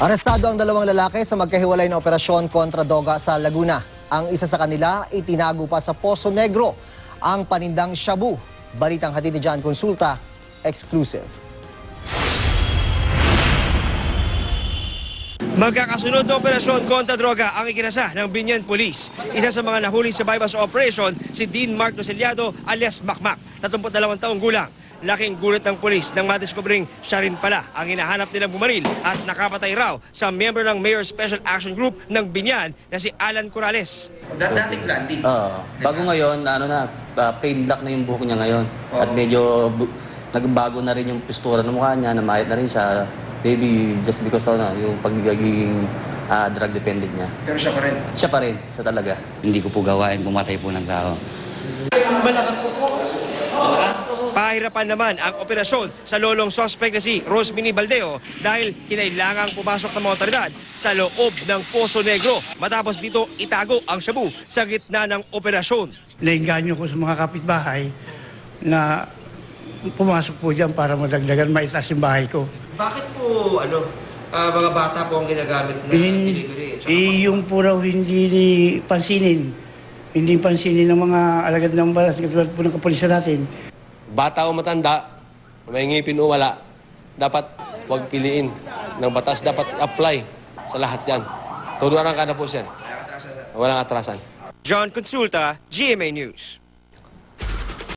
Arestado ang dalawang lalaki sa magkahiwalay na operasyon kontra droga sa Laguna. Ang isa sa kanila itinago pa sa Poso Negro, ang panindang shabu. Balitang hatid ni John Consulta, exclusive. Magkakasunod na operasyon kontra droga ang ikinasa ng Binyan Police. Isa sa mga nahuli sa bypass operation, si Dean Mark Noceliado alias Makmak, 32 taong gulang. Laking gulat ng pulis nang madiskubring siya rin pala ang hinahanap nilang bumaril at nakapatay raw sa member ng Mayor Special Action Group ng Binyan na si Alan Corrales. Dating landing. Bago ngayon, pain black na yung buhok niya ngayon. At medyo nagbago na rin yung pistura ng mukha niya, namayat na rin siya. Maybe just because yung pagiging drug dependent niya. Pero siya pa rin. Siya pa rin, sa talaga. Hindi ko po gawain, pumatay po ng tao. Pahirapan naman ang operasyon sa lolong sospek na si Rosmini Baldeo dahil kinailangang pumasok ng mga otoridad sa loob ng Poso Negro matapos dito itago ang shabu sa gitna ng operasyon. Nainganyo ko sa mga kapitbahay na pumasok po dyan para madagdagan maitaas yung bahay ko. Bakit po mga bata po ang ginagamit na delivery? Yung po raw hindi pansinin. Hindi pansinin ng mga alagad ng batas katulad po ng kapulisan natin. Bata o matanda, may ngipin o wala, dapat huwag piliin ng batas. Dapat apply sa lahat yan. Turuan ka na po siya. Walang atrasan. John Consulta, GMA News.